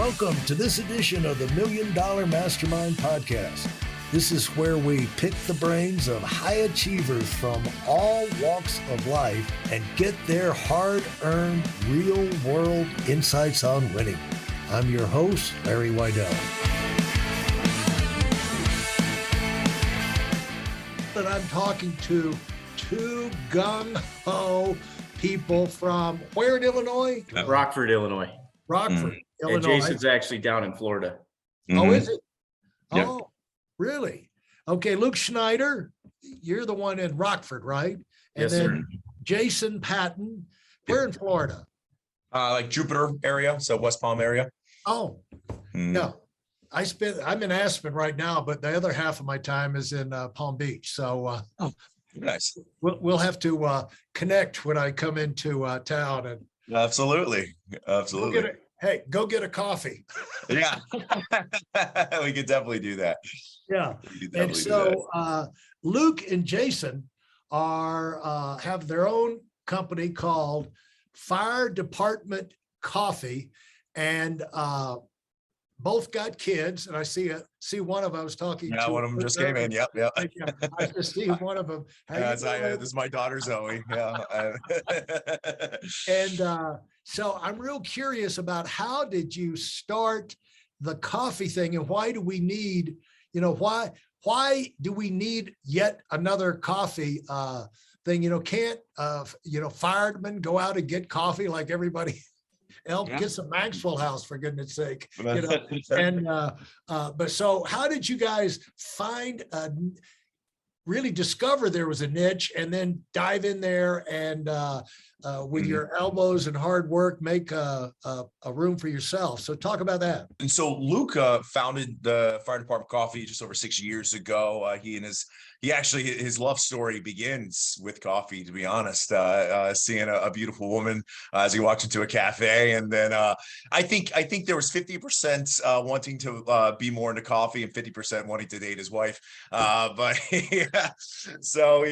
Welcome to this edition of the $1 Million Mastermind Podcast. This is where we pick the brains of high achievers from all walks of life and get their hard-earned, real-world insights on winning. I'm your host, Larry Weidel. And I'm talking to two gung-ho people from where in Illinois? Rockford, Illinois. Rockford, Illinois. And Jason's actually down in Florida. Oh, is it? Yep. Oh, really? Okay, Luke Schneider, you're the one in Rockford, right? And Yes, then sir. Jason Patton, we're in Florida. Like Jupiter area, so West Palm area. Oh, no. I'm in Aspen right now, but the other half of my time is in Palm Beach. So Nice. we'll have to connect when I come into town and Absolutely. go get a coffee. Yeah. We could definitely do that. Yeah. And so Luke and Jason are have their own company called Fire Department Coffee, and both got kids. And I see one of them. I was talking. Yeah, to one of them just came in. Yep. I just see one of them. This is my daughter Zoe. Yeah. And so I'm real curious about how did you start the coffee thing, and why do we need, why do we need yet another coffee thing? Can't firemen go out and get coffee like everybody else? Get some Maxwell House, for goodness sake. And but so how did you guys really discover there was a niche and then dive in there and with your elbows and hard work, make a room for yourself? So talk about that. And so Luke founded the Fire Department Coffee just over 6 years ago. His love story begins with coffee, to be honest, seeing a beautiful woman as he walked into a cafe. And then I think there was 50% wanting to be more into coffee and 50% wanting to date his wife. But yeah, so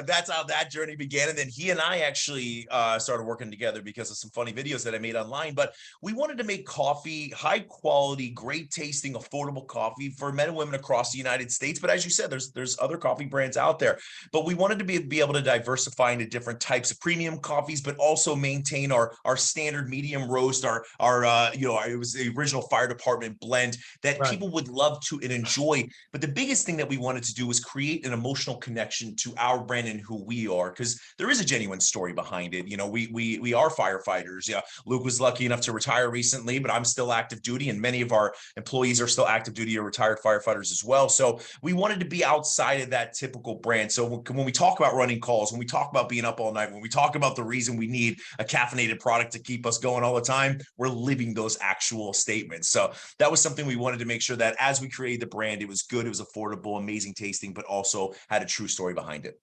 that's how that journey began. And then he and I actually started working together because of some funny videos that I made online. But we wanted to make coffee, high quality, great tasting, affordable coffee for men and women across the United States. But as you said, there's other coffee brands out there, but we wanted to be able to diversify into different types of premium coffees, but also maintain our standard medium roast, it was the original Fire Department blend that people would love to and enjoy. But the biggest thing that we wanted to do was create an emotional connection to our brand and who we are, because there is a genuine story behind it. We are firefighters. Yeah, Luke was lucky enough to retire recently, but I'm still active duty, and many of our employees are still active duty or retired firefighters as well. So we wanted to be outside of that typical brand. So when we talk about running calls, when we talk about being up all night, when we talk about the reason we need a caffeinated product to keep us going all the time, we're living those actual statements. So that was something we wanted to make sure that as we created the brand, it was good, it was affordable, amazing tasting, but also had a true story behind it.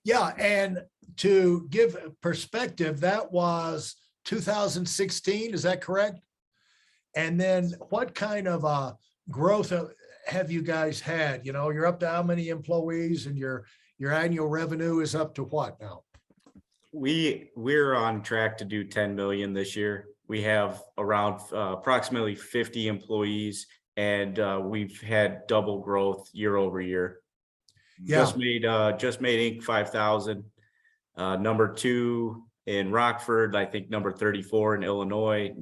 Yeah. And to give perspective, that was 2016. Is that correct? And then what kind of growth have you guys had? You're up to how many employees, and your annual revenue is up to what now? We're on track to do 10 million this year. We have around approximately 50 employees, and we've had double growth year over year. Yeah. Just made Inc. 5,000. Number 2 in Rockford, I think number 34 in Illinois,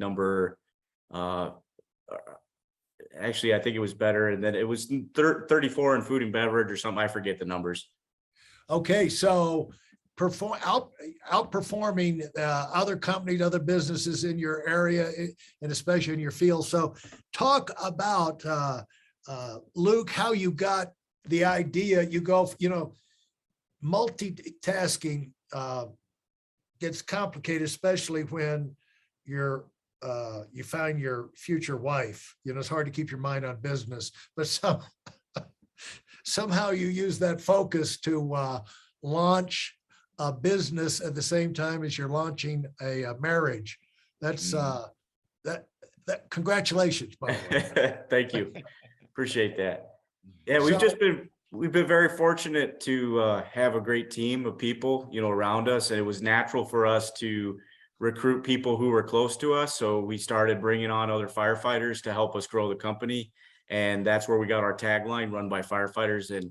actually, I think it was better. And then it was 34 in food and beverage or something. I forget the numbers. Okay. So outperforming other companies, other businesses in your area, and especially in your field. So talk about, Luke, how you got the idea. You go, multitasking gets complicated, especially when you find your future wife. It's hard to keep your mind on business, but somehow you use that focus to launch a business at the same time as you're launching a marriage. That's that congratulations, by the way. Thank you. Appreciate that. Yeah, we've been very fortunate to have a great team of people, around us, and it was natural for us to recruit people who were close to us. So we started bringing on other firefighters to help us grow the company. And that's where we got our tagline, run by firefighters. And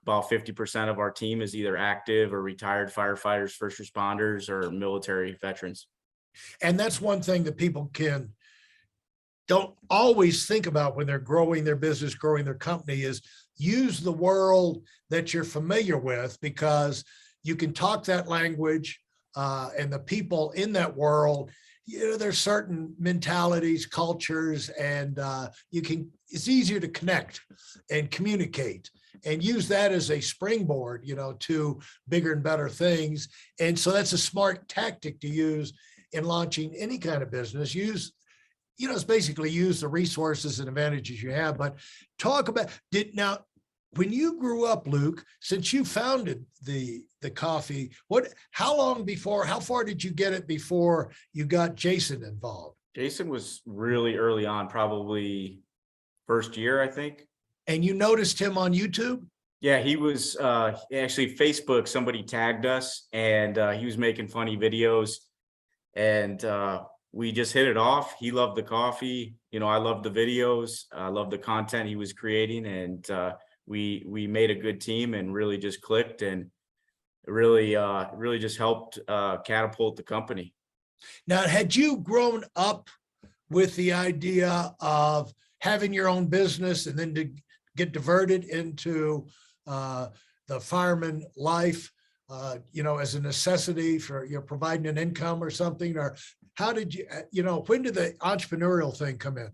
about 50% of our team is either active or retired firefighters, first responders, or military veterans. And that's one thing that people don't always think about when they're growing their business, growing their company, is use the world that you're familiar with, because you can talk that language, and the people in that world, there's certain mentalities, cultures, and it's easier to connect and communicate and use that as a springboard, to bigger and better things. And so that's a smart tactic to use in launching any kind of business. It's basically use the resources and advantages you have. But talk about when you grew up, Luke, since you founded the coffee, how far did you get it before you got Jason involved? Jason was really early on, probably first year, I think. And you noticed him on YouTube? Yeah, he was actually Facebook, somebody tagged us, and he was making funny videos, and we just hit it off. He loved the coffee. I loved the videos. I loved the content he was creating, and we made a good team and really just clicked, and really just helped catapult the company. Now, had you grown up with the idea of having your own business and then to get diverted into the fireman life, as a necessity for providing an income or something? Or how did when did the entrepreneurial thing come in?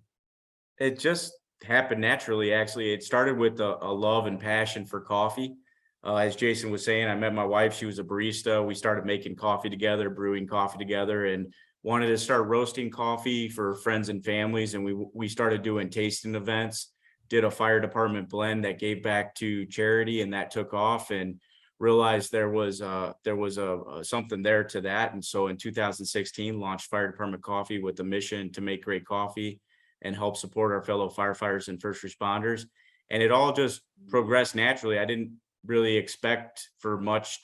It just happened naturally. Actually, it started with a love and passion for coffee. As Jason was saying, I met my wife. She was a barista. We started making coffee together, brewing coffee together, and wanted to start roasting coffee for friends and families. And we started doing tasting events, did a fire department blend that gave back to charity, and that took off, and realized there was something there to that. And so in 2016, launched Fire Department Coffee with the mission to make great coffee and help support our fellow firefighters and first responders. And it all just progressed naturally. I didn't really expect for much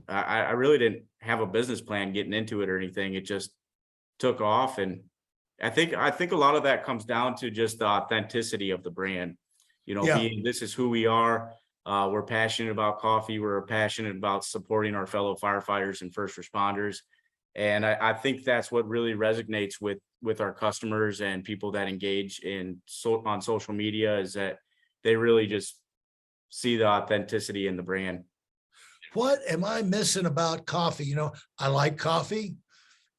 I really didn't have a business plan getting into it or anything. It just took off. And I think a lot of that comes down to just the authenticity of the brand, being, this is who we are. We're passionate about coffee. We're passionate about supporting our fellow firefighters and first responders. And I think that's what really resonates with our customers and people that engage on social media, is that they really just see the authenticity in the brand. What am I missing about coffee? I like coffee,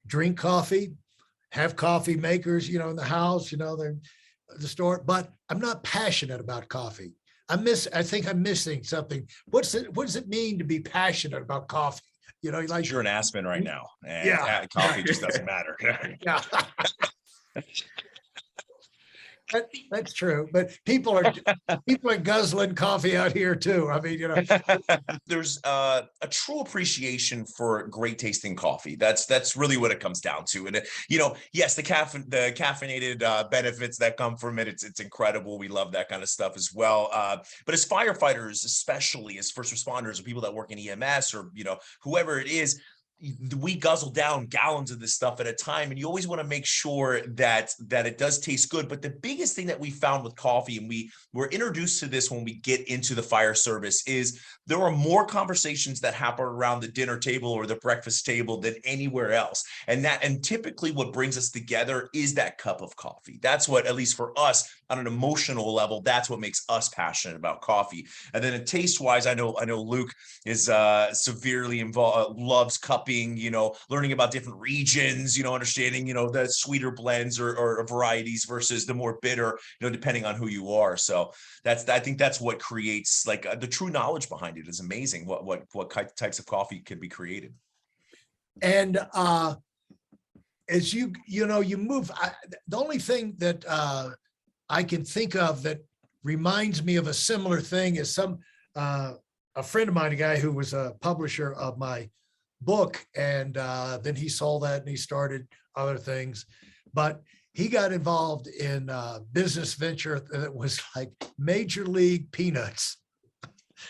drink coffee, have coffee makers, in the house, they're the store, but I'm not passionate about coffee. I think I'm missing something. What does it mean to be passionate about coffee? Like you're in Aspen right now, and coffee just doesn't matter. Yeah. That's true, but people are guzzling coffee out here too. I mean, there's a true appreciation for great tasting coffee. That's really what it comes down to. And yes, the caffeinated benefits that come from it, it's incredible. We love that kind of stuff as well. But as firefighters, especially as first responders or people that work in EMS or whoever it is, we guzzle down gallons of this stuff at a time, and you always want to make sure that it does taste good. But the biggest thing that we found with coffee, and we were introduced to this when we get into the fire service, is there are more conversations that happen around the dinner table or the breakfast table than anywhere else. And typically what brings us together is that cup of coffee. That's what, at least for us, on an emotional level, that's what makes us passionate about coffee. And then taste wise, I know Luke is severely involved, loves cupping, learning about different regions, understanding, the sweeter blends or varieties versus the more bitter, depending on who you are. So I think that's what creates the true knowledge behind it. Is amazing what types of coffee could be created. And as you move, the only thing that I can think of that reminds me of a similar thing is a friend of mine, a guy who was a publisher of my book, and then he sold that and he started other things, but he got involved in a business venture that was like Major League Peanuts.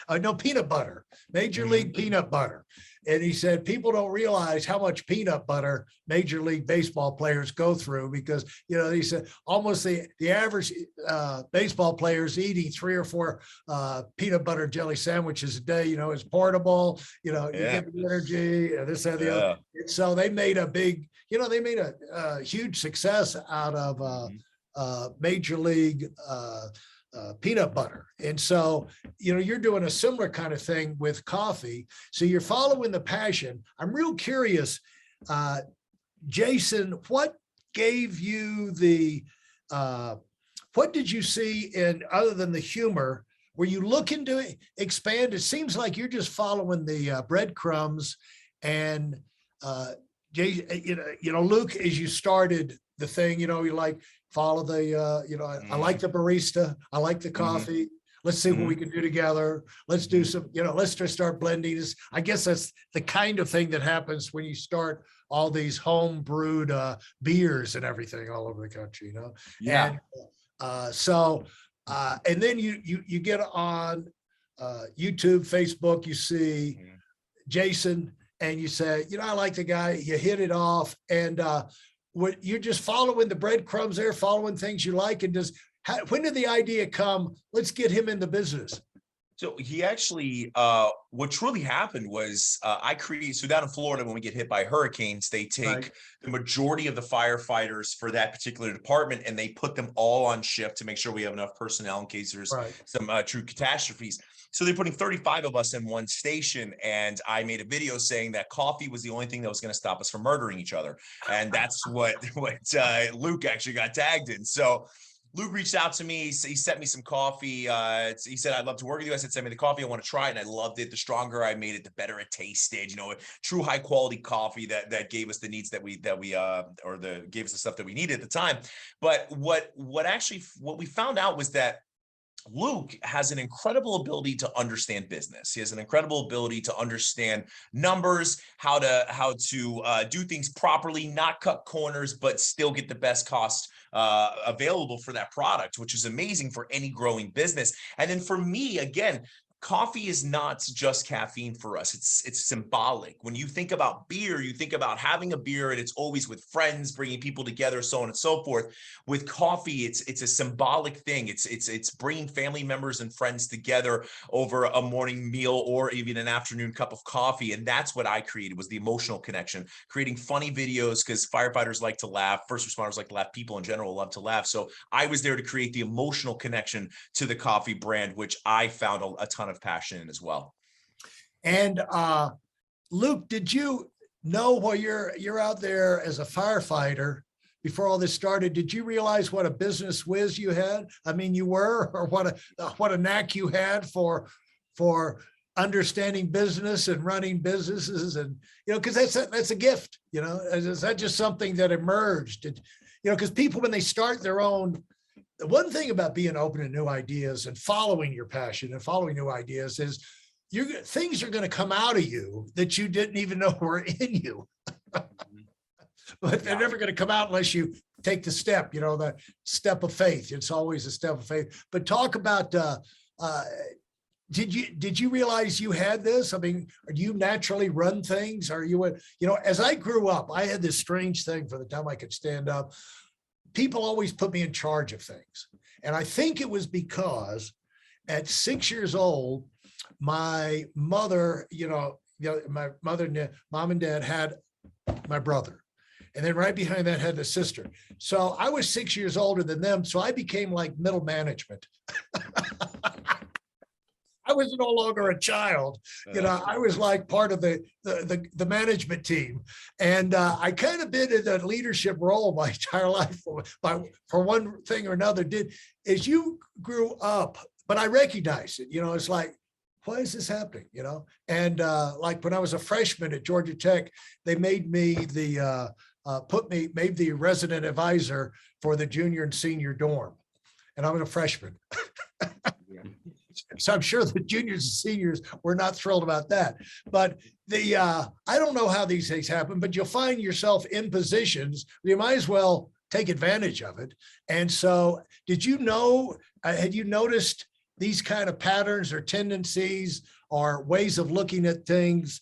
No, peanut butter, Major League Peanut Butter. and he said, people don't realize how much peanut butter Major League Baseball players go through because, he said almost the average baseball player is eating 3 or 4 peanut butter jelly sandwiches a day, is portable, you get the energy, this and the other. And so they made a big, they made a huge success out of Major League peanut butter. And so, you're doing a similar kind of thing with coffee. So you're following the passion. I'm real curious, Jason, what gave you what did you see in, other than the humor, were you looking to expand? It seems like you're just following the breadcrumbs and, Luke, as you started the thing, you like, follow the, I like the barista. I like the coffee. Let's see what we can do together. Let's do some, let's just start blending this. I guess that's the kind of thing that happens when you start all these home brewed beers and everything all over the country, Yeah. And and then you get on YouTube, Facebook, you see Jason and you say, I like the guy, you hit it off, and you're just following the breadcrumbs there, following things you like. And when did the idea come? Let's get him in the business. So he actually, what truly happened was so down in Florida, when we get hit by hurricanes, they take the majority of the firefighters for that particular department and they put them all on shift to make sure we have enough personnel in case there's some true catastrophes. So they're putting 35 of us in one station. And I made a video saying that coffee was the only thing that was going to stop us from murdering each other. And that's what Luke actually got tagged in. So Luke reached out to me. He sent me some coffee. He said, I'd love to work with you. I said, send me the coffee. I want to try it. And I loved it. The stronger I made it, the better it tasted, true high quality coffee that gave us the needs gave us the stuff that we needed at the time. But what we found out was that Luke has an incredible ability to understand business. He has an incredible ability to understand numbers, how to do things properly, not cut corners, but still get the best cost available for that product, which is amazing for any growing business. And then for me, again, coffee is not just caffeine for us. It's symbolic. When you think about beer, you think about having a beer and it's always with friends, bringing people together, so on and so forth. With coffee, it's a symbolic thing. It's bringing family members and friends together over a morning meal or even an afternoon cup of coffee. And that's what I created, was the emotional connection, creating funny videos, because firefighters like to laugh, first responders like to laugh, people in general love to laugh. So I was there to create the emotional connection to the coffee brand, which I found a ton of passion in as well. And Luke, did you know, while you're out there as a firefighter, before all this started, did you realize what a business whiz you had? I mean, you were, or what a knack you had for understanding business and running businesses, and because that's a gift. Is that just something that emerged? Because people, when they start their own. The one thing about being open to new ideas and following your passion and following new ideas is things are going to come out of you that you didn't even know were in you. But they're never going to come out unless you take the step, the step of faith. It's always a step of faith. But talk about, did you realize you had this? I mean, do you naturally run things? Are you, as I grew up, I had this strange thing for the time I could stand up. People always put me in charge of things. And I think it was because at 6 years old, my mother, my mother, mom and dad had my brother. And then right behind that had the sister. So I was 6 years older than them. So I became like middle management. I was no longer a child, I was like part of the management team. And I kind of been in a leadership role my entire life for one thing or another. As you grew up, but I recognized it, it's like, why is this happening? And like when I was a freshman at Georgia Tech, they made me made the resident advisor for the junior and senior dorm. And I was a freshman. So I'm sure the juniors and seniors were not thrilled about that. But I don't know how these things happen, but you'll find yourself in positions where you might as well take advantage of it. And so did you know, had you noticed these kind of patterns or tendencies or ways of looking at things,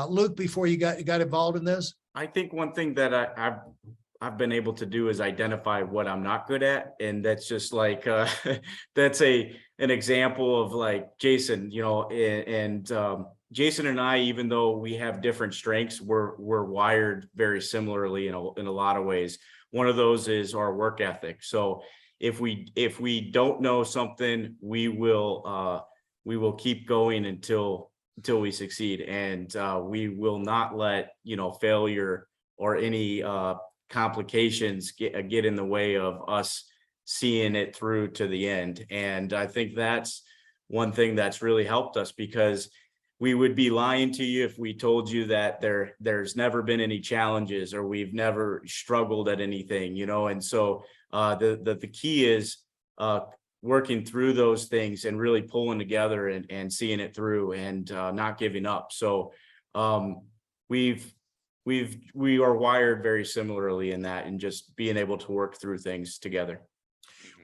Luke, before you got involved in this? I think one thing that I've been able to do is identify what I'm not good at. And that's just like, that's an example of like Jason, you know, and Jason and I, even though we have different strengths, we're wired very similarly in a lot of ways. One of those is our work ethic. So if we don't know something, we will keep going until we succeed. And we will not let, you know, failure or any complications get in the way of us seeing it through to the end. And I think that's one thing that's really helped us, because we would be lying to you if we told you that there's never been any challenges or we've never struggled at anything, you know. And so the key is working through those things and really pulling together and seeing it through and not giving up. So we are wired very similarly in that, and just being able to work through things together.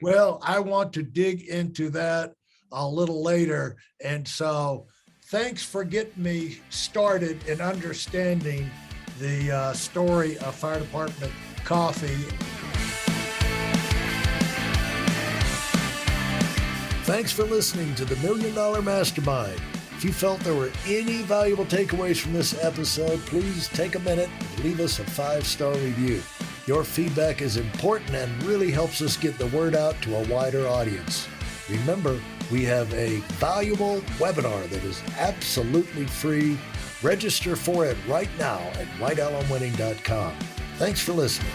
Well, I want to dig into that a little later. And so thanks for getting me started in understanding the story of fire department coffee. Thanks for listening to the $1 Million Mastermind. If you felt there were any valuable takeaways from this episode, please take a minute and leave us a 5-star review. Your feedback is important and really helps us get the word out to a wider audience. Remember, we have a valuable webinar that is absolutely free. Register for it right now at whitealumwinning.com. Thanks for listening.